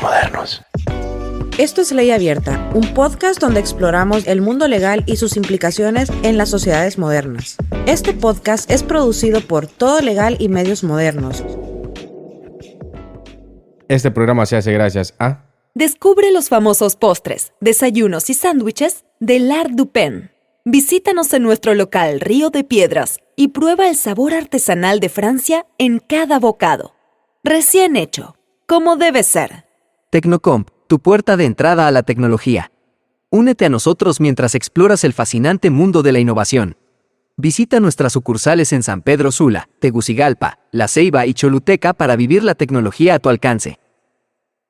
modernos. Esto es Ley Abierta, un podcast donde exploramos el mundo legal y sus implicaciones en las sociedades modernas. Este podcast es producido por Todo Legal y Medios Modernos. Este programa se hace gracias a... Descubre los famosos postres, desayunos y sándwiches de L'Art du Pain. Visítanos en nuestro local Río de Piedras y prueba el sabor artesanal de Francia en cada bocado. Recién hecho, como debe ser. Tecnocomp, tu puerta de entrada a la tecnología. Únete a nosotros mientras exploras el fascinante mundo de la innovación. Visita nuestras sucursales en San Pedro Sula, Tegucigalpa, La Ceiba y Choluteca para vivir la tecnología a tu alcance.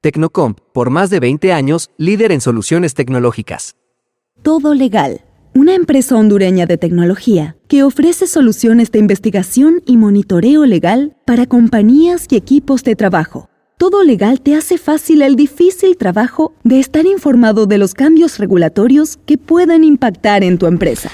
Tecnocomp, por más de 20 años, líder en soluciones tecnológicas. Todo Legal, una empresa hondureña de tecnología que ofrece soluciones de investigación y monitoreo legal para compañías y equipos de trabajo. Todo Legal te hace fácil el difícil trabajo de estar informado de los cambios regulatorios que pueden impactar en tu empresa.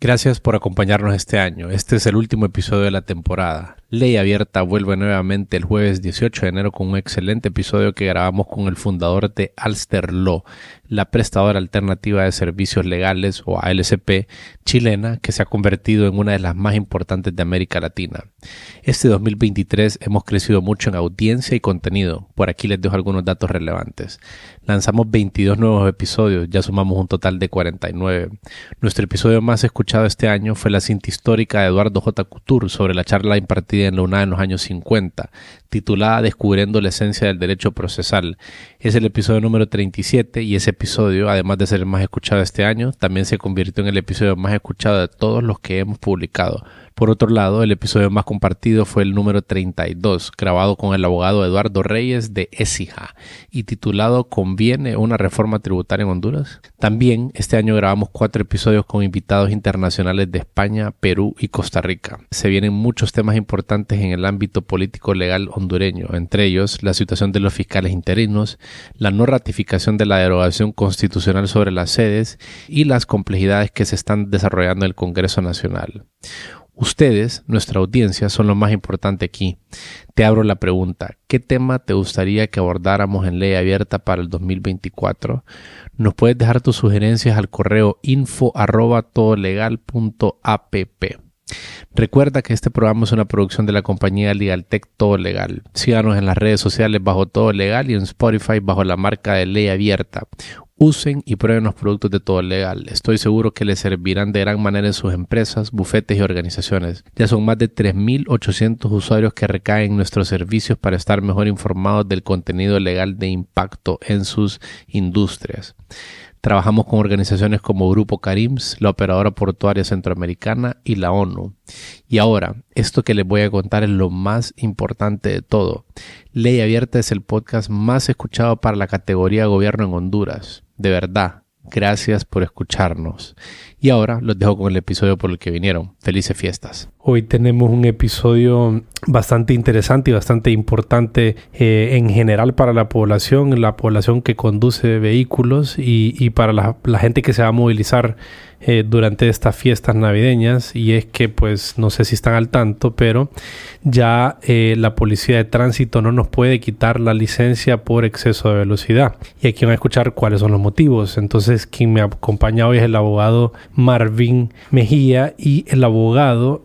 Gracias por acompañarnos este año. Este es el último episodio de la temporada. Ley Abierta vuelve nuevamente el jueves 18 de enero con un excelente episodio que grabamos con el fundador de Alster Law, la prestadora alternativa de servicios legales o ALCP chilena que se ha convertido en una de las más importantes de América Latina. Este 2023 hemos crecido mucho en audiencia y contenido. Por aquí les dejo algunos datos relevantes. Lanzamos 22 nuevos episodios, ya sumamos un total de 49. Nuestro episodio más escuchado este año fue la cinta histórica de Eduardo J. Couture sobre la charla impartida en la UNA en los años 50, titulada Descubriendo la esencia del derecho procesal. Es el episodio número 37 y ese episodio, además de ser el más escuchado este año, también se convirtió en el episodio más escuchado de todos los que hemos publicado. Por otro lado, el episodio más compartido fue el número 32, grabado con el abogado Eduardo Reyes de Écija y titulado ¿Conviene una reforma tributaria en Honduras? También este año grabamos 4 episodios con invitados internacionales de España, Perú y Costa Rica. Se vienen muchos temas importantes en el ámbito político legal hondureño, entre ellos la situación de los fiscales interinos, la no ratificación de la derogación constitucional sobre las sedes y las complejidades que se están desarrollando en el Congreso Nacional. Ustedes, nuestra audiencia, son lo más importante aquí. Te abro la pregunta, ¿qué tema te gustaría que abordáramos en Ley Abierta para el 2024? Nos puedes dejar tus sugerencias al correo info@todolegal.app. Recuerda que este programa es una producción de la compañía Legaltech Todo Legal. Síganos en las redes sociales bajo Todo Legal y en Spotify bajo la marca de Ley Abierta. Usen y prueben los productos de Todo Legal. Estoy seguro que les servirán de gran manera en sus empresas, bufetes y organizaciones. Ya son más de 3,800 usuarios que recaen en nuestros servicios para estar mejor informados del contenido legal de impacto en sus industrias. Trabajamos con organizaciones como Grupo Carims, la Operadora Portuaria Centroamericana y la ONU. Y ahora, esto que les voy a contar es lo más importante de todo. Ley Abierta es el podcast más escuchado para la categoría Gobierno en Honduras. De verdad, gracias por escucharnos. Y ahora los dejo con el episodio por el que vinieron. Felices fiestas. Hoy tenemos un episodio bastante interesante y bastante importante en general para la población que conduce vehículos y para la gente que se va a movilizar durante estas fiestas navideñas. Y es que, pues, no sé si están al tanto, pero ya la policía de tránsito no nos puede quitar la licencia por exceso de velocidad. Y aquí van a escuchar cuáles son los motivos. Entonces, quien me acompaña hoy es el abogado Marvin Mejía y el abogado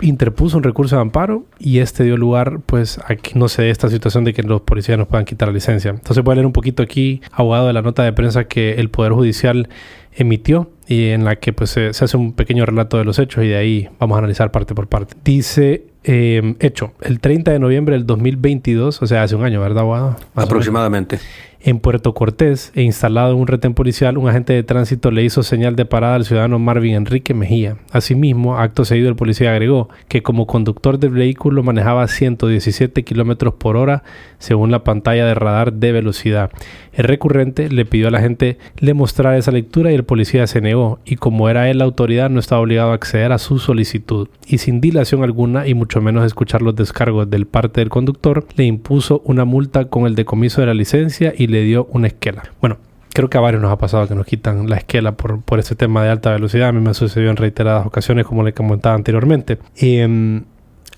interpuso un recurso de amparo y este dio lugar pues a que no se dé esta situación de que los policías nos puedan quitar la licencia. Entonces voy a leer un poquito aquí, abogado, de la nota de prensa que el Poder Judicial emitió y en la que pues se hace un pequeño relato de los hechos y de ahí vamos a analizar parte por parte. Dice... hecho el 30 de noviembre del 2022, o sea, hace un año, ¿verdad, abogado? Aproximadamente. En Puerto Cortés, instalado en un retén policial, un agente de tránsito le hizo señal de parada al ciudadano Marvin Enrique Mejía. Asimismo, acto seguido, el policía agregó que como conductor del vehículo manejaba 117 kilómetros por hora según la pantalla de radar de velocidad. El recurrente le pidió al agente le mostrara esa lectura y el policía se negó, y como era él la autoridad, no estaba obligado a acceder a su solicitud. Y sin dilación alguna, y mucho menos escuchar los descargos del parte del conductor, le impuso una multa con el decomiso de la licencia y le dio una esquela. Bueno, creo que a varios nos ha pasado que nos quitan la esquela por este tema de alta velocidad. A mí me ha sucedido en reiteradas ocasiones, como le comentaba anteriormente.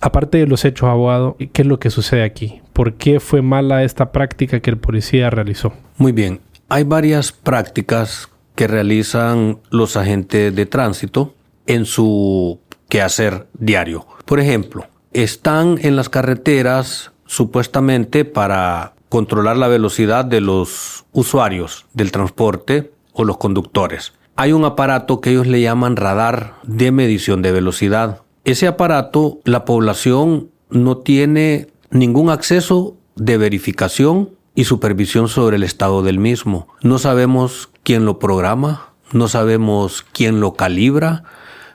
Aparte de los hechos, abogado, ¿qué es lo que sucede aquí? ¿Por qué fue mala esta práctica que el policía realizó? Muy bien, hay varias prácticas que realizan los agentes de tránsito en su quehacer diario. Por ejemplo, están en las carreteras supuestamente para controlar la velocidad de los usuarios del transporte o los conductores. Hay un aparato que ellos le llaman radar de medición de velocidad. Ese aparato, la población no tiene ningún acceso de verificación y supervisión sobre el estado del mismo. No sabemos quién lo programa, no sabemos quién lo calibra,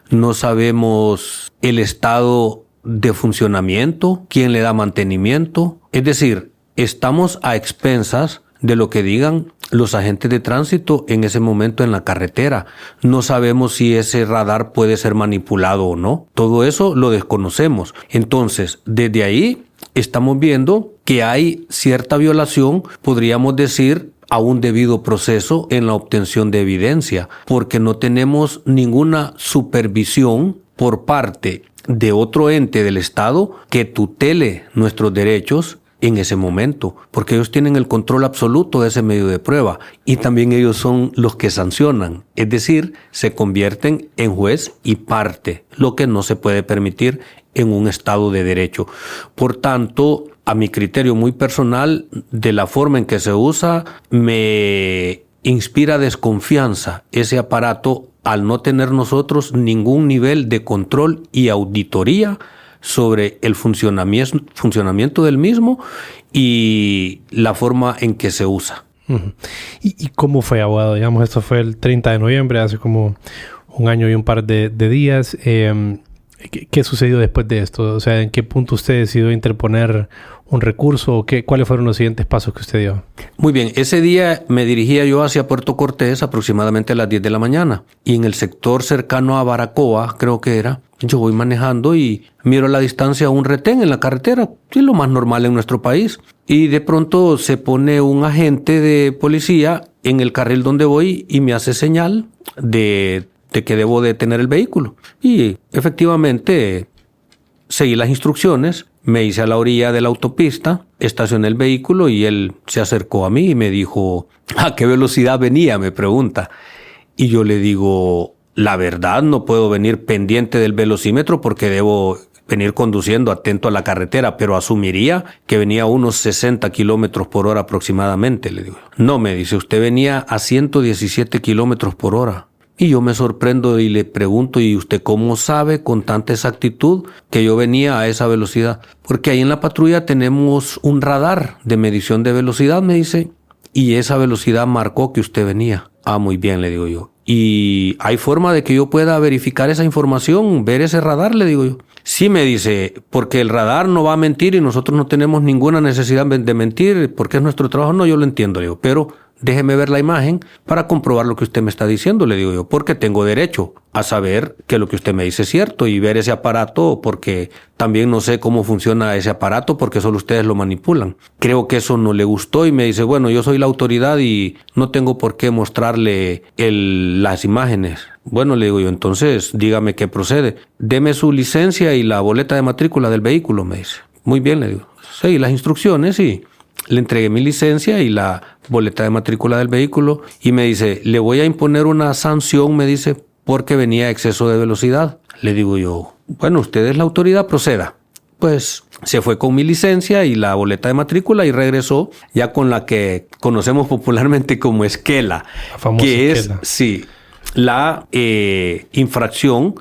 no sabemos el estado de funcionamiento, quién le da mantenimiento. Es decir, estamos a expensas de lo que digan los agentes de tránsito en ese momento en la carretera. No sabemos si ese radar puede ser manipulado o no. Todo eso lo desconocemos. Entonces, desde ahí estamos viendo que hay cierta violación, podríamos decir, a un debido proceso en la obtención de evidencia, porque no tenemos ninguna supervisión por parte de otro ente del Estado que tutele nuestros derechos en ese momento, porque ellos tienen el control absoluto de ese medio de prueba y también ellos son los que sancionan, es decir, se convierten en juez y parte, lo que no se puede permitir en un Estado de derecho. Por tanto, a mi criterio muy personal, de la forma en que se usa, me inspira desconfianza ese aparato al no tener nosotros ningún nivel de control y auditoría sobre el funcionamiento del mismo y la forma en que se usa. Uh-huh. ¿Y cómo fue, abogado? Digamos, esto fue el 30 de noviembre, hace como un año y un par de días. ¿Qué sucedió después de esto? O sea, ¿en qué punto usted decidió interponer un recurso? ¿O cuáles fueron los siguientes pasos que usted dio? Muy bien, ese día me dirigía yo hacia Puerto Cortés aproximadamente a las 10 de la mañana. Y en el sector cercano a Baracoa, creo que era, yo voy manejando y miro a la distancia un retén en la carretera, que es lo más normal en nuestro país. Y de pronto se pone un agente de policía en el carril donde voy y me hace señal de que debo detener el vehículo. Y efectivamente seguí las instrucciones, me hice a la orilla de la autopista, estacioné el vehículo y él se acercó a mí y me dijo, ¿a qué velocidad venía?, me pregunta. Y yo le digo, la verdad no puedo venir pendiente del velocímetro porque debo venir conduciendo atento a la carretera, pero asumiría que venía a unos 60 kilómetros por hora aproximadamente, le digo. No, me dice, usted venía a 117 kilómetros por hora. Y yo me sorprendo y le pregunto, ¿y usted cómo sabe con tanta exactitud que yo venía a esa velocidad? Porque ahí en la patrulla tenemos un radar de medición de velocidad, me dice, y esa velocidad marcó que usted venía. Ah, muy bien, le digo yo. ¿Y hay forma de que yo pueda verificar esa información, ver ese radar?, le digo yo. Sí, me dice, porque el radar no va a mentir y nosotros no tenemos ninguna necesidad de mentir porque es nuestro trabajo. No, yo lo entiendo, le digo, pero déjeme ver la imagen para comprobar lo que usted me está diciendo, le digo yo, porque tengo derecho a saber que lo que usted me dice es cierto y ver ese aparato, porque también no sé cómo funciona ese aparato porque solo ustedes lo manipulan. Creo que eso no le gustó y me dice, bueno, yo soy la autoridad y no tengo por qué mostrarle las imágenes. Bueno, le digo yo, entonces dígame qué procede. Deme su licencia y la boleta de matrícula del vehículo, me dice. Muy bien, le digo. Seguí las instrucciones y le entregué mi licencia y la boleta de matrícula del vehículo y me dice, le voy a imponer una sanción, me dice, porque venía a exceso de velocidad. Le digo yo, bueno, usted es la autoridad, proceda. Pues se fue con mi licencia y la boleta de matrícula y regresó ya con la que conocemos popularmente como esquela, que esquela. Sí, la infracción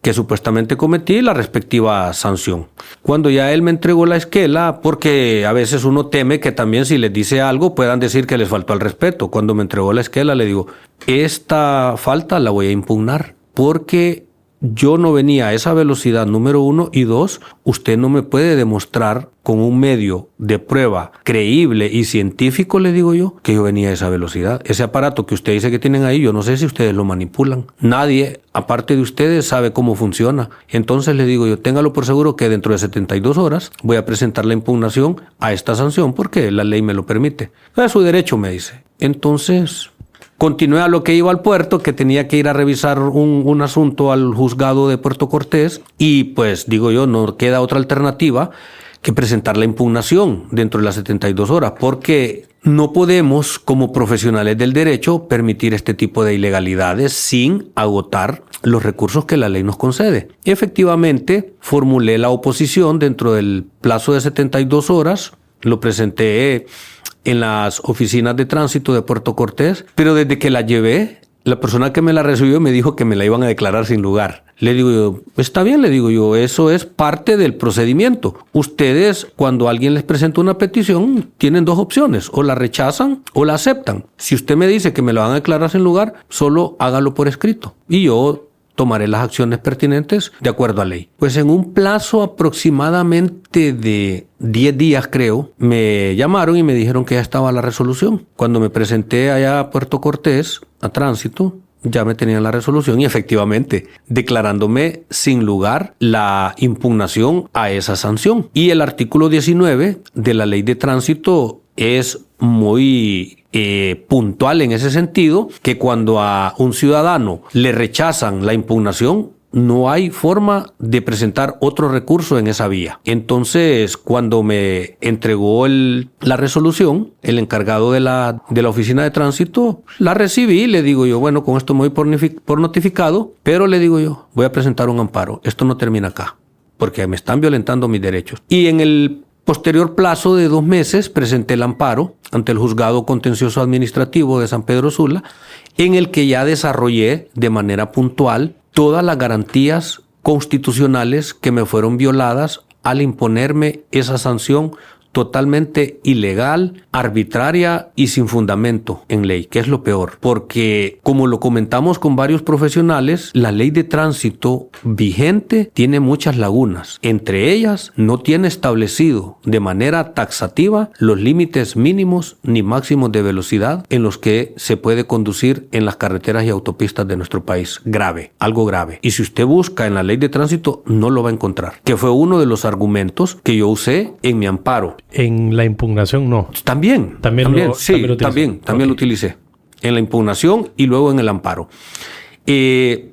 que supuestamente cometí, la respectiva sanción. Cuando ya él me entregó la esquela, porque a veces uno teme que también si les dice algo puedan decir que les faltó al respeto. Cuando me entregó la esquela le digo, esta falta la voy a impugnar porque yo no venía a esa velocidad, número 1, y 2, usted no me puede demostrar con un medio de prueba creíble y científico, le digo yo, que yo venía a esa velocidad. Ese aparato que usted dice que tienen ahí, yo no sé si ustedes lo manipulan. Nadie, aparte de ustedes, sabe cómo funciona. Entonces le digo yo, téngalo por seguro que dentro de 72 horas voy a presentar la impugnación a esta sanción porque la ley me lo permite. Es su derecho, me dice. Entonces continué a lo que iba al puerto, que tenía que ir a revisar un asunto al juzgado de Puerto Cortés, y pues digo yo, no queda otra alternativa que presentar la impugnación dentro de las 72 horas, porque no podemos, como profesionales del derecho, permitir este tipo de ilegalidades sin agotar los recursos que la ley nos concede. Efectivamente, formulé la oposición dentro del plazo de 72 horas, lo presenté en las oficinas de tránsito de Puerto Cortés, pero desde que la llevé, la persona que me la recibió me dijo que me la iban a declarar sin lugar. Le digo yo, está bien, le digo yo, eso es parte del procedimiento. Ustedes, cuando alguien les presenta una petición, tienen dos opciones, o la rechazan o la aceptan. Si usted me dice que me la van a declarar sin lugar, solo hágalo por escrito. Y yo tomaré las acciones pertinentes de acuerdo a ley. Pues en un plazo aproximadamente de 10 días, creo, me llamaron y me dijeron que ya estaba la resolución. Cuando me presenté allá a Puerto Cortés, a tránsito, ya me tenían la resolución y efectivamente declarándome sin lugar la impugnación a esa sanción. Y el artículo 19 de la Ley de Tránsito es muy puntual en ese sentido, que cuando a un ciudadano le rechazan la impugnación, no hay forma de presentar otro recurso en esa vía. Entonces, cuando me entregó la resolución, el encargado de la oficina de tránsito, la recibí y le digo yo, bueno, con esto me voy por notificado, pero le digo yo, voy a presentar un amparo. Esto no termina acá, porque me están violentando mis derechos. Y en el posterior plazo de 2 meses presenté el amparo ante el Juzgado Contencioso Administrativo de San Pedro Sula, en el que ya desarrollé de manera puntual todas las garantías constitucionales que me fueron violadas al imponerme esa sanción totalmente ilegal, arbitraria y sin fundamento en ley, que es lo peor. Porque, como lo comentamos con varios profesionales, la ley de tránsito vigente tiene muchas lagunas. Entre ellas, no tiene establecido de manera taxativa los límites mínimos ni máximos de velocidad en los que se puede conducir en las carreteras y autopistas de nuestro país. Grave, algo grave. Y si usted busca en la ley de tránsito, no lo va a encontrar. Que fue uno de los argumentos que yo usé en mi amparo. En la impugnación no. También lo utilicé. En la impugnación y luego en el amparo.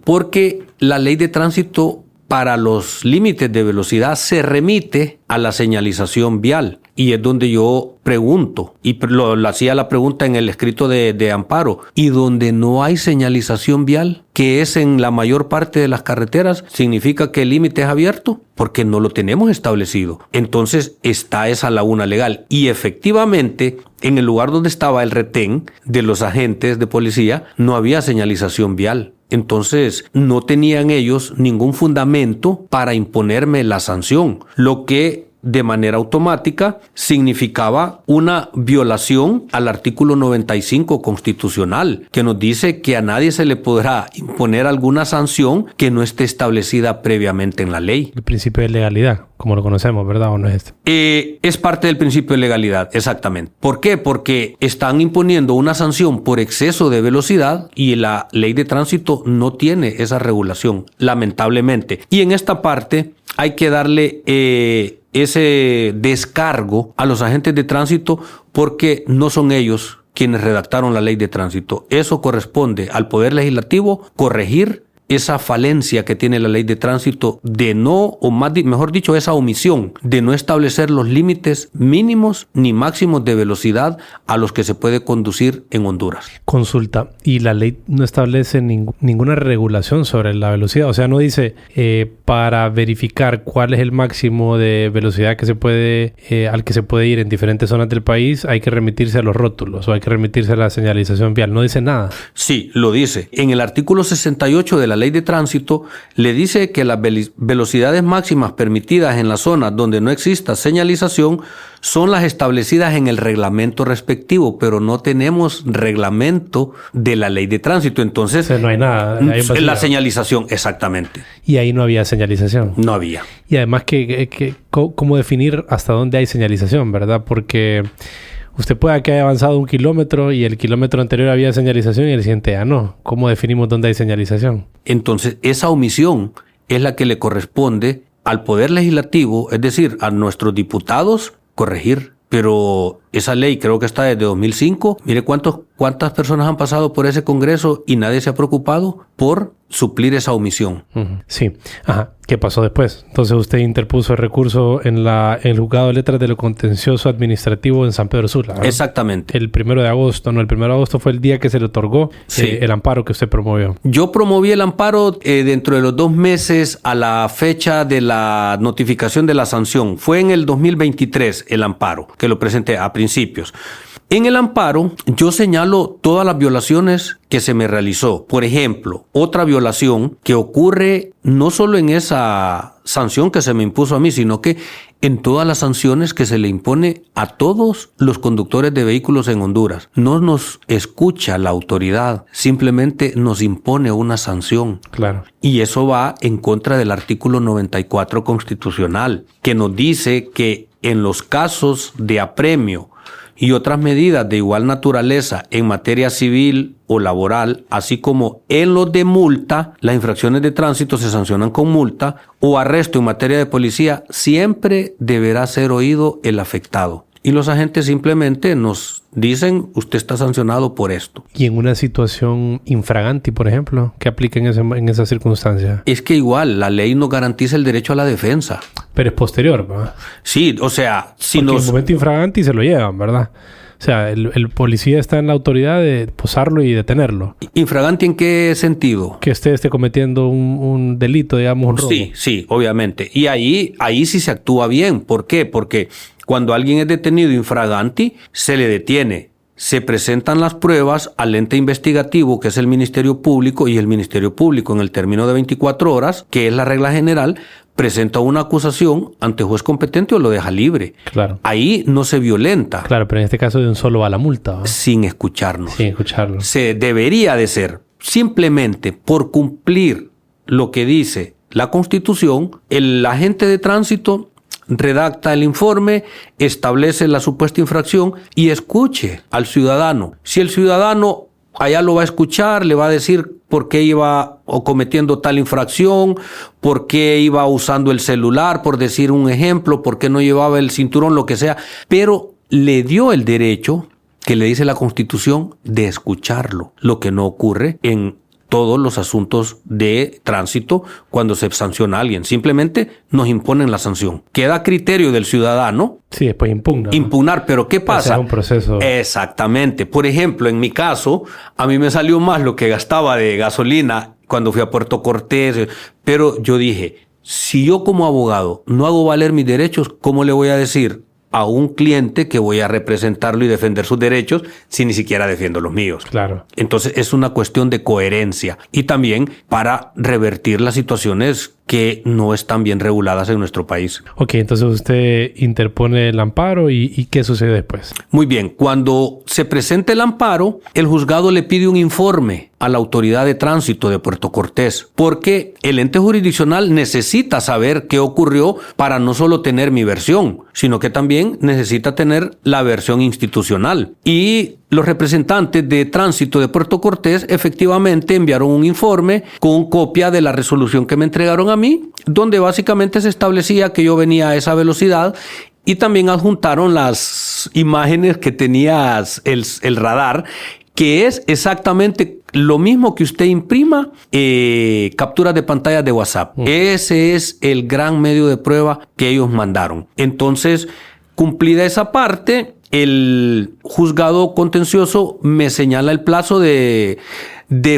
Porque la ley de tránsito para los límites de velocidad se remite a la señalización vial. Y es donde yo pregunto, y lo hacía la pregunta en el escrito de amparo, y donde no hay señalización vial, que es en la mayor parte de las carreteras, ¿significa que el límite es abierto? Porque no lo tenemos establecido. Entonces está esa laguna legal. Y efectivamente, en el lugar donde estaba el retén de los agentes de policía, no había señalización vial. Entonces, no tenían ellos ningún fundamento para imponerme la sanción, lo que de manera automática significaba una violación al artículo 95 constitucional, que nos dice que a nadie se le podrá imponer alguna sanción que no esté establecida previamente en la ley. El principio de legalidad, como lo conocemos, ¿verdad? ¿O no es este? Es parte del principio de legalidad, exactamente. ¿Por qué? Porque están imponiendo una sanción por exceso de velocidad y la ley de tránsito no tiene esa regulación, lamentablemente. Y en esta parte hay que darle ese descargo a los agentes de tránsito, porque no son ellos quienes redactaron la ley de tránsito. Eso corresponde al Poder Legislativo corregir esa falencia que tiene la ley de tránsito de no, o mejor dicho, esa omisión de no establecer los límites mínimos ni máximos de velocidad a los que se puede conducir en Honduras. Consulta, ¿y la ley no establece ninguna regulación sobre la velocidad? O sea, no dice para verificar cuál es el máximo de velocidad que se puede al que se puede ir en diferentes zonas del país, hay que remitirse a los rótulos o hay que remitirse a la señalización vial. No dice nada. Sí, lo dice. En el artículo 68 de la Ley de Tránsito le dice que las velocidades máximas permitidas en las zonas donde no exista señalización son las establecidas en el reglamento respectivo, pero no tenemos reglamento de la Ley de Tránsito. Entonces, o sea, no hay nada. La señalización, exactamente. Y ahí no había señalización. No había. Y además, ¿cómo definir hasta dónde hay señalización, verdad? Porque usted puede que haya avanzado 1 kilómetro y el kilómetro anterior había señalización y el siguiente ya no. ¿Cómo definimos dónde hay señalización? Entonces, esa omisión es la que le corresponde al Poder Legislativo, es decir, a nuestros diputados, corregir. Pero esa ley creo que está desde 2005. Mire cuántas personas han pasado por ese Congreso y nadie se ha preocupado por suplir esa omisión. Sí. Ajá. ¿Qué pasó después? Entonces usted interpuso el recurso en el Juzgado de Letras de lo Contencioso Administrativo en San Pedro Sula, ¿verdad? Exactamente. El 1 de agosto, ¿no? El 1 de agosto fue el día que se le otorgó el amparo que usted promovió. Yo promoví el amparo dentro de los 2 meses a la fecha de la notificación de la sanción. Fue en el 2023 el amparo, que lo presenté a principios. En el amparo, yo señalo todas las violaciones que se me realizó. Por ejemplo, otra violación que ocurre no solo en esa sanción que se me impuso a mí, sino que en todas las sanciones que se le impone a todos los conductores de vehículos en Honduras. No nos escucha la autoridad, simplemente nos impone una sanción. Claro. Y eso va en contra del artículo 94 constitucional, que nos dice que en los casos de apremio y otras medidas de igual naturaleza en materia civil o laboral, así como en los de multa, las infracciones de tránsito se sancionan con multa, o arresto en materia de policía, siempre deberá ser oído el afectado. Y los agentes simplemente nos dicen, usted está sancionado por esto. Y en una situación infraganti, por ejemplo, ¿qué aplica en esa circunstancia? Es que igual, la ley nos garantiza el derecho a la defensa. Pero es posterior, ¿verdad? Sí, o sea, si porque en el momento infraganti se lo llevan, ¿verdad? O sea, el policía está en la autoridad de posarlo y detenerlo. ¿Infraganti en qué sentido? Que usted esté cometiendo un delito, digamos, un robo. Sí, obviamente. Y ahí sí se actúa bien. ¿Por qué? Porque cuando alguien es detenido infraganti, se le detiene. Se presentan las pruebas al ente investigativo, que es el Ministerio Público, y el Ministerio Público, en el término de 24 horas, que es la regla general, presenta una acusación ante juez competente o lo deja libre. Claro. Ahí no se violenta. Claro, pero en este caso de un solo va la multa, ¿no? Sin escucharnos. Sin escucharlo. Se debería de ser simplemente por cumplir lo que dice la Constitución, el agente de tránsito redacta el informe, establece la supuesta infracción y escuche al ciudadano. Si el ciudadano allá lo va a escuchar, le va a decir por qué iba cometiendo tal infracción, por qué iba usando el celular, por decir un ejemplo, por qué no llevaba el cinturón, lo que sea, pero le dio el derecho que le dice la Constitución de escucharlo, lo que no ocurre en todos los asuntos de tránsito cuando se sanciona a alguien. Simplemente nos imponen la sanción. Queda a criterio del ciudadano. Sí, después impugna. Impugnar, pero ¿qué pasa? Es un proceso. Exactamente. Por ejemplo, en mi caso, a mí me salió más lo que gastaba de gasolina cuando fui a Puerto Cortés, pero yo dije, si yo como abogado no hago valer mis derechos, ¿cómo le voy a decir a un cliente que voy a representarlo y defender sus derechos si ni siquiera defiendo los míos? Claro. Entonces es una cuestión de coherencia y también para revertir las situaciones que no están bien reguladas en nuestro país. Ok, entonces usted interpone el amparo y ¿qué sucede después? Muy bien, cuando se presenta el amparo, el juzgado le pide un informe a la autoridad de tránsito de Puerto Cortés, porque el ente jurisdiccional necesita saber qué ocurrió para no solo tener mi versión, sino que también necesita tener la versión institucional. Y los representantes de tránsito de Puerto Cortés efectivamente enviaron un informe con copia de la resolución que me entregaron a mí, donde básicamente se establecía que yo venía a esa velocidad y también adjuntaron las imágenes que tenía el radar, que es exactamente lo mismo que usted imprima capturas de pantallas de WhatsApp. Ese es el gran medio de prueba que ellos mandaron. Entonces, cumplida esa parte, el juzgado contencioso me señala el plazo de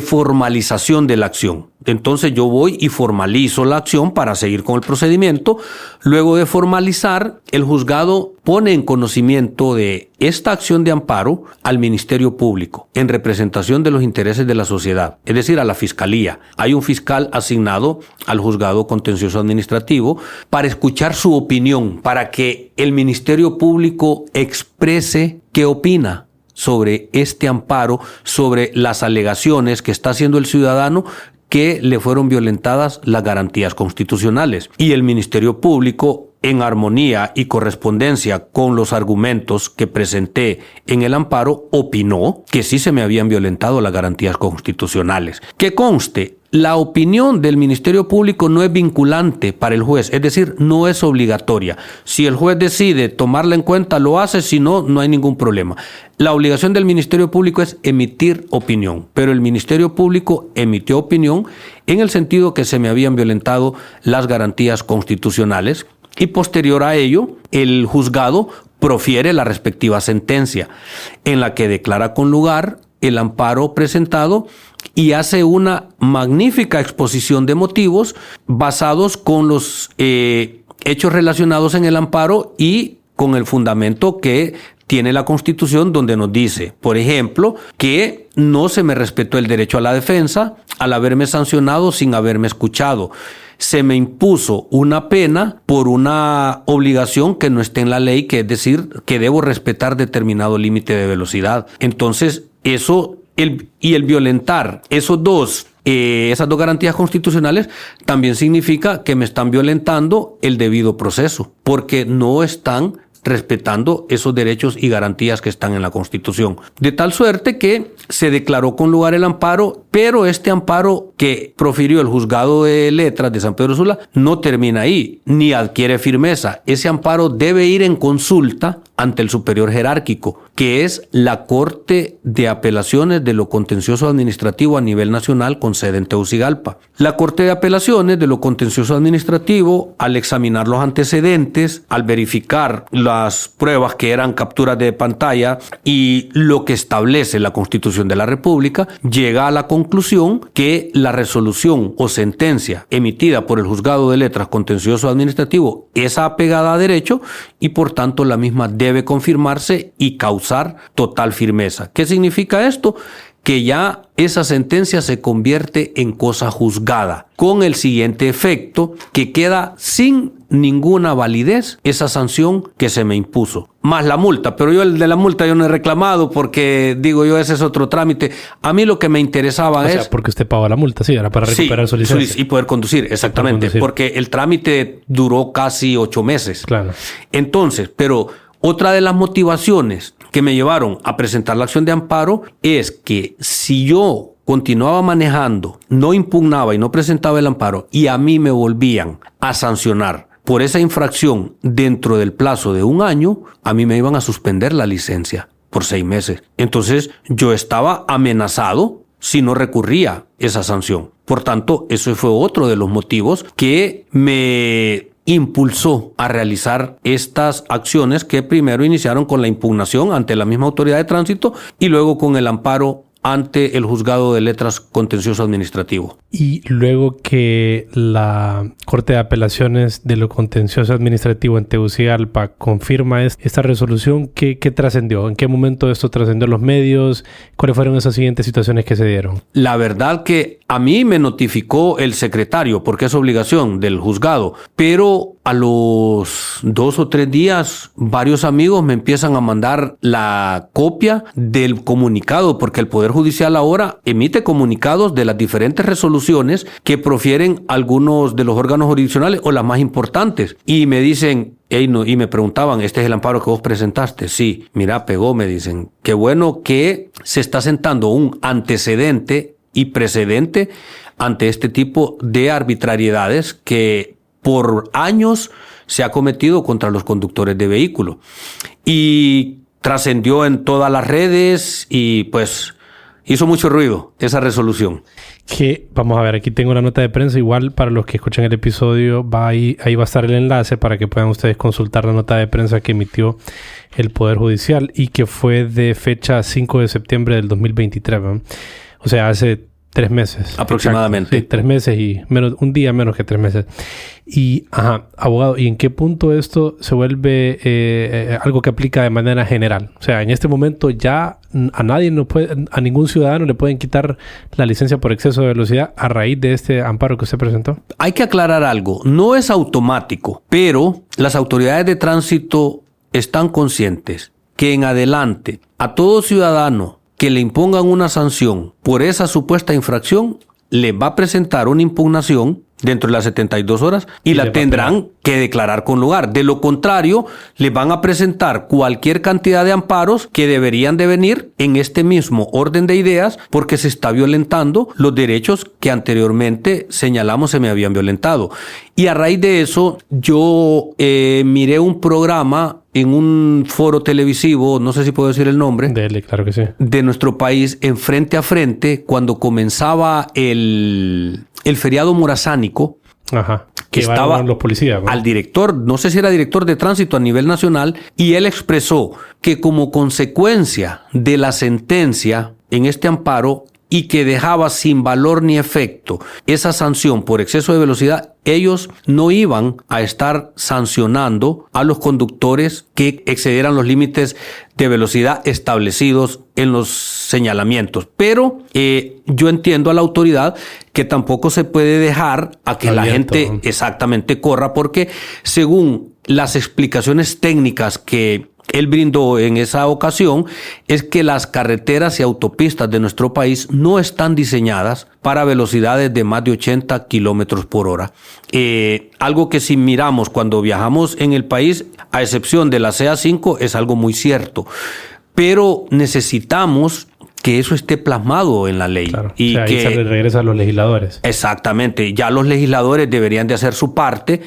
formalización de la acción. Entonces yo voy y formalizo la acción para seguir con el procedimiento. Luego de formalizar, el juzgado pone en conocimiento de esta acción de amparo al Ministerio Público en representación de los intereses de la sociedad, es decir, a la Fiscalía. Hay un fiscal asignado al juzgado contencioso administrativo para escuchar su opinión, para que el Ministerio Público exprese qué opina sobre este amparo, sobre las alegaciones que está haciendo el ciudadano que le fueron violentadas las garantías constitucionales. Y el Ministerio Público, en armonía y correspondencia con los argumentos que presenté en el amparo, opinó que sí se me habían violentado las garantías constitucionales. Que conste, la opinión del Ministerio Público no es vinculante para el juez, es decir, no es obligatoria. Si el juez decide tomarla en cuenta, lo hace, si no, no hay ningún problema. La obligación del Ministerio Público es emitir opinión, pero el Ministerio Público emitió opinión en el sentido que se me habían violentado las garantías constitucionales y posterior a ello, el juzgado profiere la respectiva sentencia en la que declara con lugar el amparo presentado y hace una magnífica exposición de motivos basados con los hechos relacionados en el amparo y con el fundamento que tiene la Constitución, donde nos dice, por ejemplo, que no se me respetó el derecho a la defensa al haberme sancionado sin haberme escuchado. Se me impuso una pena por una obligación que no esté en la ley, que es decir, que debo respetar determinado límite de velocidad. Entonces, el violentar esas dos garantías constitucionales también significa que me están violentando el debido proceso, porque no están respetando esos derechos y garantías que están en la Constitución. De tal suerte que se declaró con lugar el amparo, pero este amparo que profirió el Juzgado de Letras de San Pedro Sula no termina ahí, ni adquiere firmeza. Ese amparo debe ir en consulta ante el superior jerárquico, que es la Corte de Apelaciones de lo Contencioso Administrativo a nivel nacional con sede en Tegucigalpa. La Corte de Apelaciones de lo Contencioso Administrativo, al examinar los antecedentes, al verificar las pruebas que eran capturas de pantalla y lo que establece la Constitución de la República, llega a la conclusión que la resolución o sentencia emitida por el Juzgado de Letras Contencioso Administrativo es apegada a derecho y por tanto la misma debe confirmarse y causar total firmeza. ¿Qué significa esto? Que ya esa sentencia se convierte en cosa juzgada, con el siguiente efecto, que queda sin ninguna validez esa sanción que se me impuso, más la multa. Pero yo el de la multa yo no he reclamado porque, digo yo, ese es otro trámite. A mí lo que me interesaba es... porque usted pagó la multa, sí, era para recuperar su licencia. Y poder conducir, exactamente, porque el trámite duró casi 8 meses. Claro. Entonces, pero otra de las motivaciones que me llevaron a presentar la acción de amparo es que si yo continuaba manejando, no impugnaba y no presentaba el amparo y a mí me volvían a sancionar por esa infracción dentro del plazo de 1 año, a mí me iban a suspender la licencia por 6 meses. Entonces yo estaba amenazado si no recurría esa sanción. Por tanto, eso fue otro de los motivos que me impulsó a realizar estas acciones que primero iniciaron con la impugnación ante la misma autoridad de tránsito y luego con el amparo ante el Juzgado de Letras Contencioso Administrativo. Y luego que la Corte de Apelaciones de lo Contencioso Administrativo en Tegucigalpa confirma esta resolución, ¿qué trascendió? ¿En qué momento esto trascendió a los medios? ¿Cuáles fueron esas siguientes situaciones que se dieron? La verdad que a mí me notificó el secretario, porque es obligación del juzgado, pero a los 2 o 3 días varios amigos me empiezan a mandar la copia del comunicado, porque el Poder Judicial ahora emite comunicados de las diferentes resoluciones que profieren algunos de los órganos jurisdiccionales o las más importantes. Y me dicen, y me preguntaban, ¿este es el amparo que vos presentaste? Sí, mira, pegó, me dicen. Qué bueno que se está sentando un antecedente y precedente ante este tipo de arbitrariedades que por años se ha cometido contra los conductores de vehículos. Y trascendió en todas las redes y pues hizo mucho ruido esa resolución. Que, vamos a ver, aquí tengo una nota de prensa. Igual para los que escuchan el episodio, ahí va a estar el enlace para que puedan ustedes consultar la nota de prensa que emitió el Poder Judicial y que fue de fecha 5 de septiembre del 2023, ¿no? O sea, hace 3 meses. Aproximadamente. Exacto. Sí, 3 meses y un día menos que 3 meses. Y, abogado, ¿y en qué punto esto se vuelve algo que aplica de manera general? O sea, en este momento ya a ningún ciudadano le pueden quitar la licencia por exceso de velocidad a raíz de este amparo que usted presentó. Hay que aclarar algo. No es automático, pero las autoridades de tránsito están conscientes que en adelante a todo ciudadano que le impongan una sanción por esa supuesta infracción, le va a presentar una impugnación dentro de las 72 horas y la tendrán que declarar con lugar. De lo contrario, les van a presentar cualquier cantidad de amparos que deberían de venir en este mismo orden de ideas porque se está violentando los derechos que anteriormente señalamos se me habían violentado. Y a raíz de eso, yo miré un programa en un foro televisivo, no sé si puedo decir el nombre. Dele, claro que sí. De nuestro país, en Frente a Frente, cuando comenzaba el feriado morazánico. Ajá. Que estaba los policías, ¿no? Al director, no sé si era director de tránsito a nivel nacional, y él expresó que como consecuencia de la sentencia en este amparo y que dejaba sin valor ni efecto esa sanción por exceso de velocidad, ellos no iban a estar sancionando a los conductores que excedieran los límites de velocidad establecidos en los señalamientos. Pero yo entiendo a la autoridad que tampoco se puede dejar a que la gente exactamente corra, porque según las explicaciones técnicas que él brindó en esa ocasión, es que las carreteras y autopistas de nuestro país no están diseñadas para velocidades de más de 80 kilómetros por hora. Algo que si miramos cuando viajamos en el país, a excepción de la CA5, es algo muy cierto. Pero necesitamos que eso esté plasmado en la ley. Claro, y o sea, ahí se le regresa a los legisladores. Exactamente. Ya los legisladores deberían de hacer su parte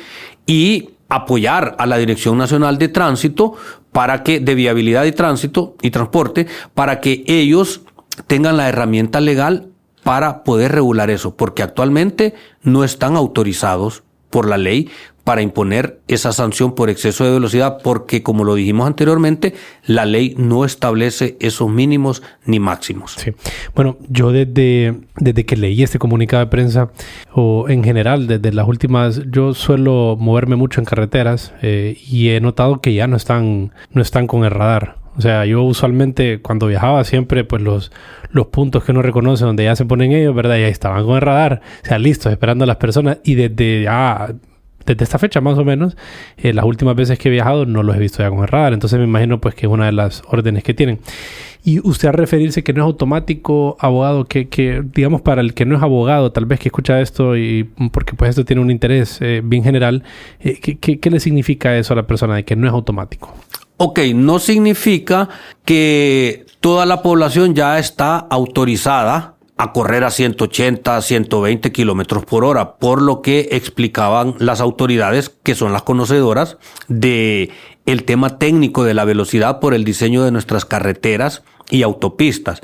y apoyar a la Dirección Nacional de Tránsito para que, de Viabilidad y Tránsito y Transporte, para que ellos tengan la herramienta legal para poder regular eso, porque actualmente no están autorizados por la ley para imponer esa sanción por exceso de velocidad, porque, como lo dijimos anteriormente, la ley no establece esos mínimos ni máximos. Sí. Bueno, yo desde que leí este comunicado de prensa, o en general, desde las últimas, yo suelo moverme mucho en carreteras y he notado que ya no están con el radar. O sea, yo usualmente cuando viajaba siempre, pues los puntos que uno reconoce donde ya se ponen ellos, ¿verdad? Y ahí estaban con el radar, o sea, listos, esperando a las personas. Y desde esta fecha más o menos, las últimas veces que he viajado no los he visto ya con el radar. Entonces me imagino pues que es una de las órdenes que tienen. Y usted al referirse que no es automático, abogado, que digamos para el que no es abogado, tal vez que escucha esto y porque pues esto tiene un interés bien general, ¿qué le significa eso a la persona de que no es automático? Ok, no significa que toda la población ya está autorizada a correr a 180, 120 kilómetros por hora, por lo que explicaban las autoridades, que son las conocedoras de el tema técnico de la velocidad por el diseño de nuestras carreteras y autopistas.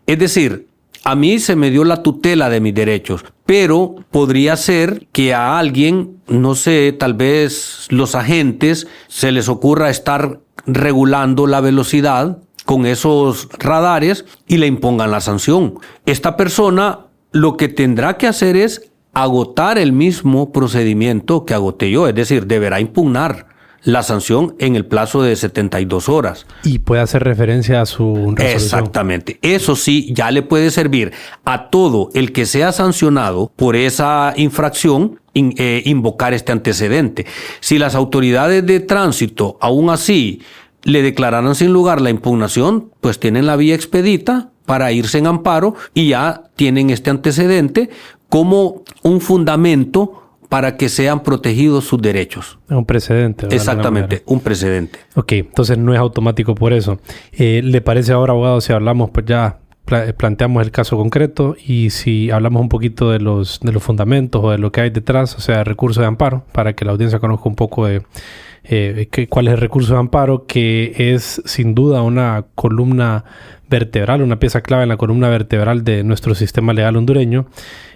Es decir, a mí se me dio la tutela de mis derechos, pero podría ser que a alguien, no sé, tal vez los agentes se les ocurra estar regulando la velocidad con esos radares y le impongan la sanción. Esta persona lo que tendrá que hacer es agotar el mismo procedimiento que agoté yo, es decir, deberá impugnar la sanción en el plazo de 72 horas. Y puede hacer referencia a su resolución. Exactamente. Eso sí, ya le puede servir a todo el que sea sancionado por esa infracción invocar este antecedente. Si las autoridades de tránsito aún así le declararan sin lugar la impugnación, pues tienen la vía expedita para irse en amparo y ya tienen este antecedente como un fundamento para que sean protegidos sus derechos. Un precedente. Exactamente, un precedente. Ok, entonces no es automático por eso. ¿Le parece ahora, abogado, si hablamos, pues ya planteamos el caso concreto y si hablamos un poquito de los fundamentos o de lo que hay detrás, o sea, recurso de amparo, para que la audiencia conozca un poco de cuál es el recurso de amparo, que es sin duda una columna vertebral, una pieza clave en la columna vertebral de nuestro sistema legal hondureño.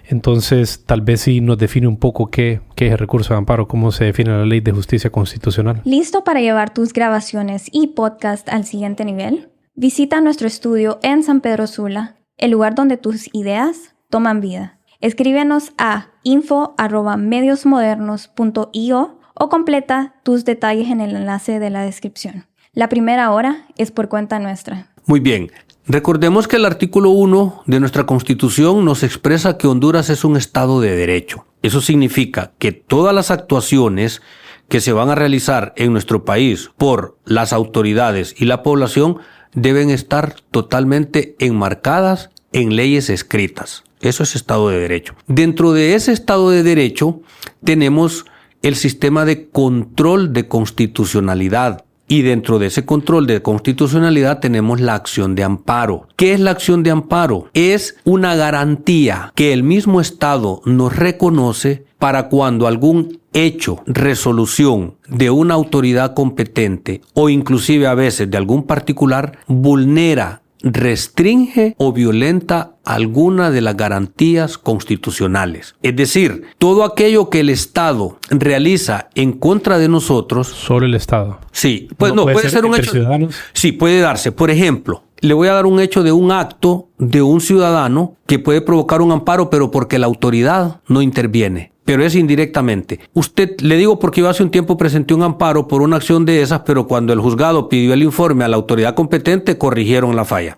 Entonces, tal vez sí nos define un poco qué es el recurso de amparo, cómo se define la Ley de Justicia Constitucional. ¿Listo para llevar tus grabaciones y podcast al siguiente nivel? Visita nuestro estudio en San Pedro Sula, el lugar donde tus ideas toman vida. Escríbenos a info@mediosmodernos.io o completa tus detalles en el enlace de la descripción. La primera hora es por cuenta nuestra. Muy bien. Recordemos que el artículo 1 de nuestra Constitución nos expresa que Honduras es un Estado de Derecho. Eso significa que todas las actuaciones que se van a realizar en nuestro país por las autoridades y la población deben estar totalmente enmarcadas en leyes escritas. Eso es Estado de Derecho. Dentro de ese Estado de Derecho tenemos el sistema de control de constitucionalidad. Y dentro de ese control de constitucionalidad tenemos la acción de amparo. ¿Qué es la acción de amparo? Es una garantía que el mismo Estado nos reconoce para cuando algún hecho, resolución de una autoridad competente o inclusive a veces de algún particular vulnera, restringe o violenta alguna de las garantías constitucionales. Es decir, todo aquello que el Estado realiza en contra de nosotros. Solo el Estado. Sí, pues no, puede ser un hecho. Ciudadanos. Sí, puede darse. Por ejemplo, le voy a dar un hecho de un acto de un ciudadano que puede provocar un amparo, pero porque la autoridad no interviene. Pero es indirectamente. Usted, le digo porque yo hace un tiempo presenté un amparo por una acción de esas, pero cuando el juzgado pidió el informe a la autoridad competente, corrigieron la falla.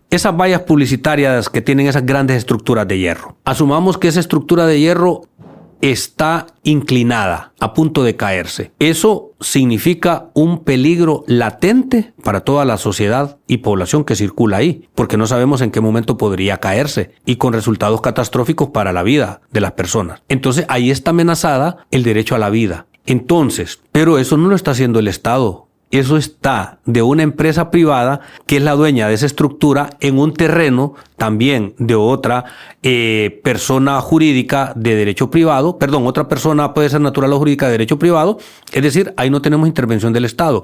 Esas vallas publicitarias que tienen esas grandes estructuras de hierro. Asumamos que esa estructura de hierro está inclinada, a punto de caerse. Eso significa un peligro latente para toda la sociedad y población que circula ahí, porque no sabemos en qué momento podría caerse y con resultados catastróficos para la vida de las personas. Entonces ahí está amenazada el derecho a la vida. Entonces, pero eso no lo está haciendo el Estado. Eso está de una empresa privada que es la dueña de esa estructura en un terreno también de otra persona jurídica de derecho privado. Perdón, otra persona puede ser natural o jurídica de derecho privado. Es decir, ahí no tenemos intervención del Estado.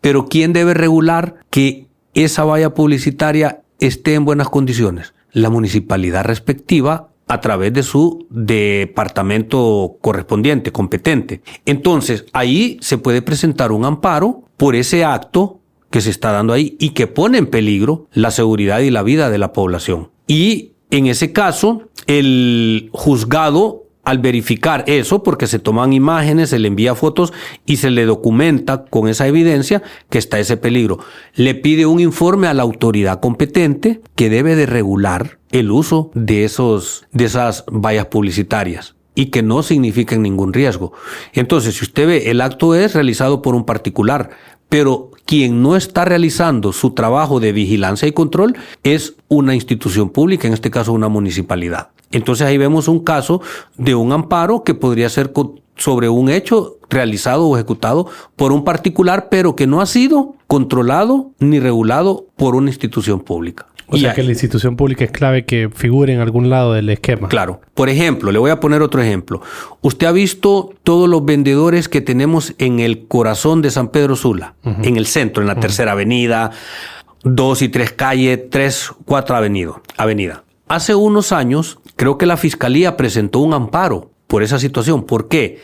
Pero ¿quién debe regular que esa valla publicitaria esté en buenas condiciones? La municipalidad respectiva a través de su departamento correspondiente, competente. Entonces, ahí se puede presentar un amparo por ese acto que se está dando ahí y que pone en peligro la seguridad y la vida de la población. Y en ese caso, el juzgado, al verificar eso, porque se toman imágenes, se le envía fotos y se le documenta con esa evidencia que está ese peligro, le pide un informe a la autoridad competente que debe de regular el uso de esas vallas publicitarias y que no signifiquen ningún riesgo. Entonces, si usted ve, el acto es realizado por un particular, pero quien no está realizando su trabajo de vigilancia y control es una institución pública, en este caso una municipalidad. Entonces ahí vemos un caso de un amparo que podría ser sobre un hecho realizado o ejecutado por un particular, pero que no ha sido controlado ni regulado por una institución pública. O sea que la institución pública es clave que figure en algún lado del esquema. Claro. Por ejemplo, le voy a poner otro ejemplo. Usted ha visto todos los vendedores que tenemos en el corazón de San Pedro Sula, en el centro, en la Tercera Avenida, 2 y 3 calles, 3, 4 avenida. Hace unos años, creo que la Fiscalía presentó un amparo por esa situación. ¿Por qué?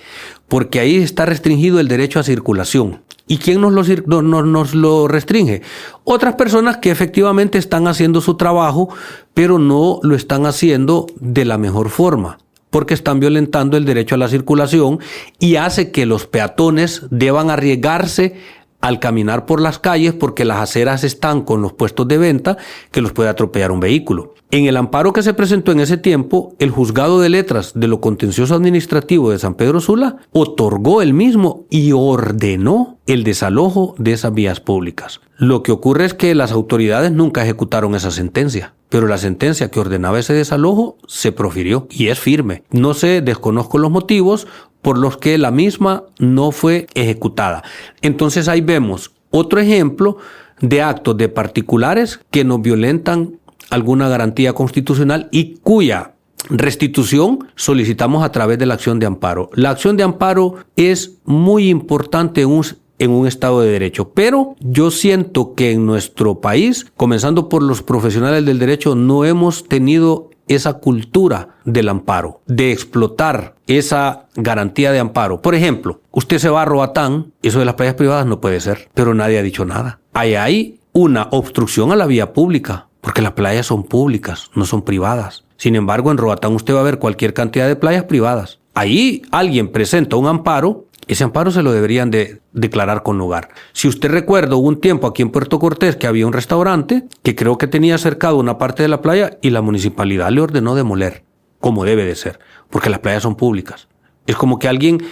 Porque ahí está restringido el derecho a circulación. ¿Y quién nos lo restringe? Otras personas que efectivamente están haciendo su trabajo, pero no lo están haciendo de la mejor forma, porque están violentando el derecho a la circulación y hace que los peatones deban arriesgarse al caminar por las calles porque las aceras están con los puestos de venta que los puede atropellar un vehículo. En el amparo que se presentó en ese tiempo, el Juzgado de Letras de lo Contencioso Administrativo de San Pedro Sula otorgó el mismo y ordenó el desalojo de esas vías públicas. Lo que ocurre es que las autoridades nunca ejecutaron esa sentencia, pero la sentencia que ordenaba ese desalojo se profirió y es firme. No sé, desconozco los motivos por los que la misma no fue ejecutada. Entonces ahí vemos otro ejemplo de actos de particulares que nos violentan alguna garantía constitucional y cuya restitución solicitamos a través de la acción de amparo. La acción de amparo es muy importante en un Estado de Derecho, pero yo siento que en nuestro país, comenzando por los profesionales del derecho, no hemos tenido esa cultura del amparo, de explotar esa garantía de amparo. Por ejemplo, usted se va a Roatán, eso de las playas privadas no puede ser, pero nadie ha dicho nada. Ahí hay una obstrucción a la vía pública, porque las playas son públicas, no son privadas. Sin embargo, en Roatán usted va a ver cualquier cantidad de playas privadas. Ahí alguien presenta un amparo, ese amparo se lo deberían de declarar con lugar. Si usted recuerda, hubo un tiempo aquí en Puerto Cortés que había un restaurante que creo que tenía cercado una parte de la playa y la municipalidad le ordenó demoler, como debe de ser, porque las playas son públicas. Es como que alguien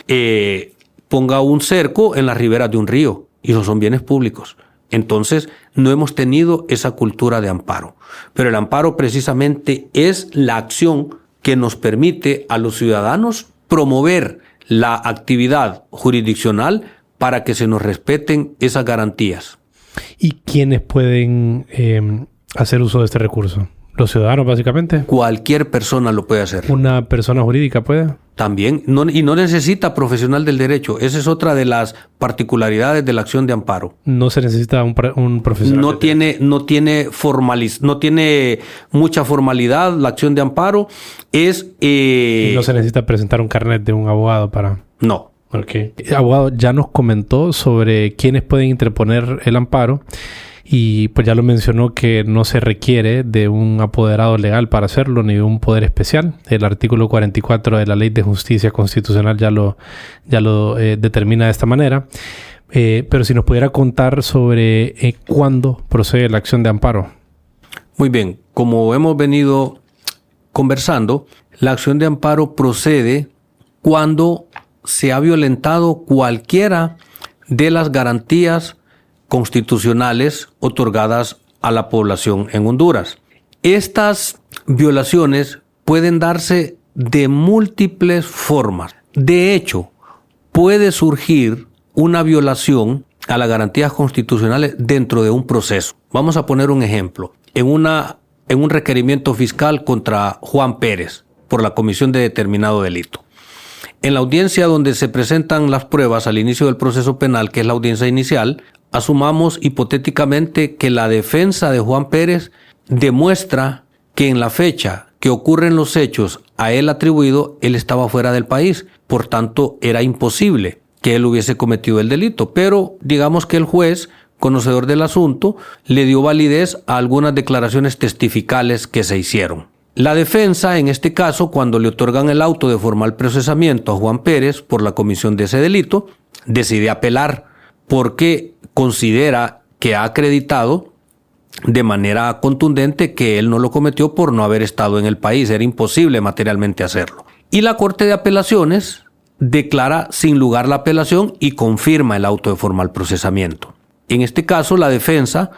ponga un cerco en las riberas de un río y esos son bienes públicos. Entonces, no hemos tenido esa cultura de amparo. Pero el amparo precisamente es la acción que nos permite a los ciudadanos promover la actividad jurisdiccional para que se nos respeten esas garantías. ¿Y quiénes pueden hacer uso de este recurso? ¿Los ciudadanos, básicamente? Cualquier persona lo puede hacer. ¿Una persona jurídica puede? También, y no necesita profesional del derecho. Esa es otra de las particularidades de la acción de amparo. No se necesita un profesional. No tiene mucha formalidad la acción de amparo. Y no se necesita presentar un carnet de un abogado para... No. Okay. El abogado ya nos comentó sobre quiénes pueden interponer el amparo. Y pues ya lo mencionó que no se requiere de un apoderado legal para hacerlo, ni de un poder especial. El artículo 44 de la Ley de Justicia Constitucional ya lo determina de esta manera. Pero si nos pudiera contar sobre cuándo procede la acción de amparo. Muy bien. Como hemos venido conversando, la acción de amparo procede cuando se ha violentado cualquiera de las garantías constitucionales otorgadas a la población en Honduras. Estas violaciones pueden darse de múltiples formas. De hecho, puede surgir una violación a las garantías constitucionales dentro de un proceso. Vamos a poner un ejemplo. En un requerimiento fiscal contra Juan Pérez por la comisión de determinado delito. En la audiencia donde se presentan las pruebas al inicio del proceso penal, que es la audiencia inicial, asumamos hipotéticamente que la defensa de Juan Pérez demuestra que en la fecha que ocurren los hechos a él atribuido, él estaba fuera del país. Por tanto, era imposible que él hubiese cometido el delito. Pero digamos que el juez, conocedor del asunto, le dio validez a algunas declaraciones testificales que se hicieron. La defensa, en este caso, cuando le otorgan el auto de formal procesamiento a Juan Pérez por la comisión de ese delito, decide apelar porque considera que ha acreditado de manera contundente que él no lo cometió por no haber estado en el país. Era imposible materialmente hacerlo. Y la Corte de Apelaciones declara sin lugar la apelación y confirma el auto de formal procesamiento. En este caso, la defensa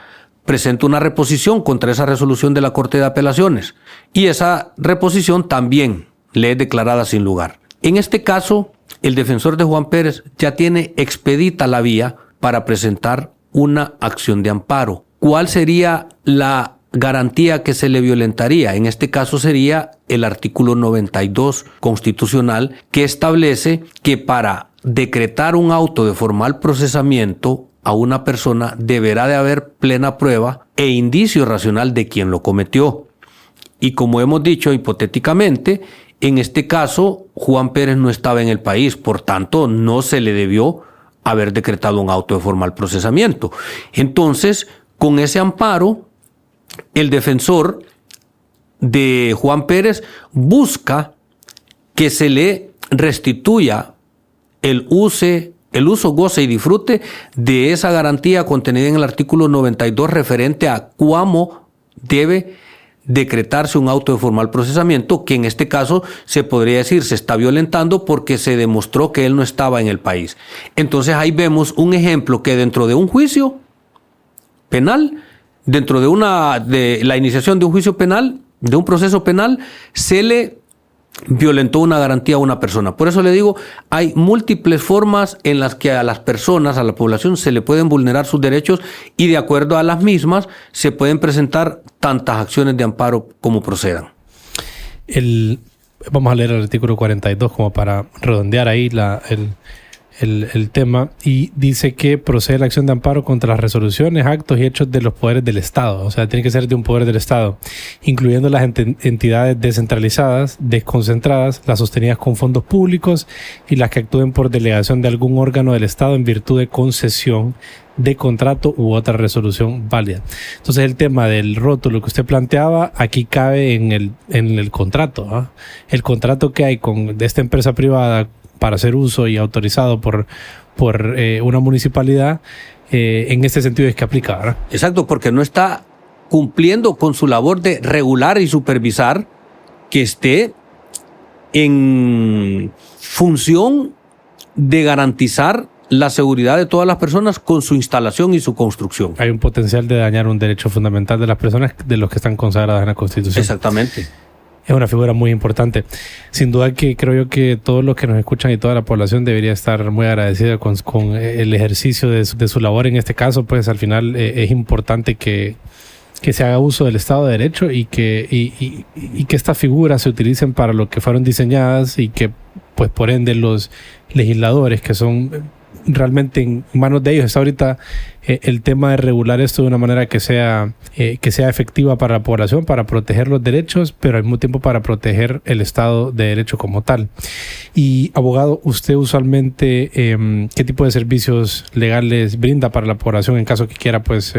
presenta una reposición contra esa resolución de la Corte de Apelaciones y esa reposición también le es declarada sin lugar. En este caso, el defensor de Juan Pérez ya tiene expedita la vía para presentar una acción de amparo. ¿Cuál sería la garantía que se le violentaría? En este caso sería el artículo 92 constitucional, que establece que para decretar un auto de formal procesamiento a una persona deberá de haber plena prueba e indicio racional de quien lo cometió. Y como hemos dicho hipotéticamente, en este caso Juan Pérez no estaba en el país, por tanto no se le debió haber decretado un auto de formal procesamiento. Entonces, con ese amparo, el defensor de Juan Pérez busca que se le restituya el uso, goce y disfrute de esa garantía contenida en el artículo 92 referente a cómo debe decretarse un auto de formal procesamiento, que en este caso se podría decir se está violentando porque se demostró que él no estaba en el país. Entonces ahí vemos un ejemplo que dentro de un juicio penal, dentro de la iniciación de un juicio penal, de un proceso penal, se le violentó una garantía a una persona. Por eso le digo, hay múltiples formas en las que a las personas, a la población, se le pueden vulnerar sus derechos y de acuerdo a las mismas se pueden presentar tantas acciones de amparo como procedan. Vamos a leer el artículo 42 como para redondear ahí el tema, y dice que procede la acción de amparo contra las resoluciones, actos y hechos de los poderes del Estado. O sea, tiene que ser de un poder del Estado, incluyendo las entidades descentralizadas, desconcentradas, las sostenidas con fondos públicos y las que actúen por delegación de algún órgano del Estado en virtud de concesión de contrato u otra resolución válida. Entonces el tema del rótulo que usted planteaba aquí cabe en el contrato, ¿eh? El contrato que hay de esta empresa privada para hacer uso y autorizado por una municipalidad, en este sentido es que aplica, ¿verdad? Exacto, porque no está cumpliendo con su labor de regular y supervisar que esté en función de garantizar la seguridad de todas las personas con su instalación y su construcción. Hay un potencial de dañar un derecho fundamental de las personas, de los que están consagradas en la Constitución. Exactamente. Es una figura muy importante. Sin duda que creo yo que todos los que nos escuchan y toda la población debería estar muy agradecida con el ejercicio de su labor. En este caso, pues al final es importante que se haga uso del Estado de Derecho y que estas figuras se utilicen para lo que fueron diseñadas y que, pues por ende, los legisladores, que son realmente en manos de ellos, está ahorita el tema de regular esto de una manera que sea efectiva para la población, para proteger los derechos, pero al mismo tiempo para proteger el Estado de Derecho como tal. Y abogado, usted usualmente ¿qué tipo de servicios legales brinda para la población en caso que quiera pues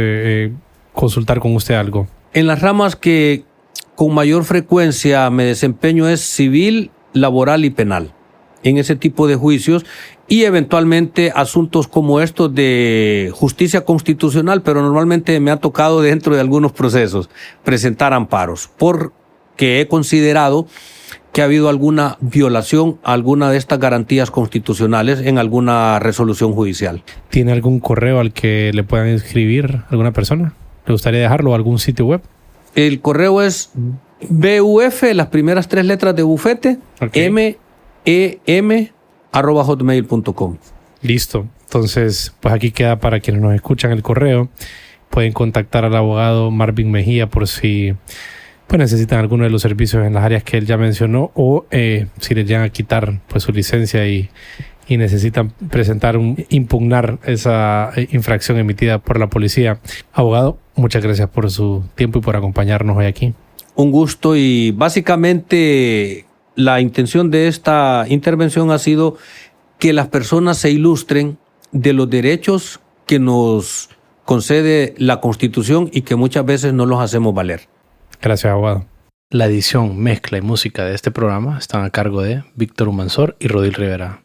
consultar con usted algo? En las ramas que con mayor frecuencia me desempeño es civil, laboral y penal. En ese tipo de juicios y eventualmente asuntos como estos de justicia constitucional, pero normalmente me ha tocado dentro de algunos procesos presentar amparos porque he considerado que ha habido alguna violación a alguna de estas garantías constitucionales en alguna resolución judicial. ¿Tiene algún correo al que le puedan inscribir alguna persona? ¿Le gustaría dejarlo o algún sitio web? El correo es BUF, las primeras 3 letras de bufete, okay. MEM@hotmail.com. Listo. Entonces, pues aquí queda para quienes nos escuchan el correo. Pueden contactar al abogado Marvin Mejía por si pues necesitan alguno de los servicios en las áreas que él ya mencionó o si les llegan a quitar pues su licencia y necesitan impugnar esa infracción emitida por la policía. Abogado, muchas gracias por su tiempo y por acompañarnos hoy aquí. Un gusto y básicamente la intención de esta intervención ha sido que las personas se ilustren de los derechos que nos concede la Constitución y que muchas veces no los hacemos valer. Gracias, abogado. La edición, mezcla y música de este programa están a cargo de Víctor Humansor y Rodil Rivera.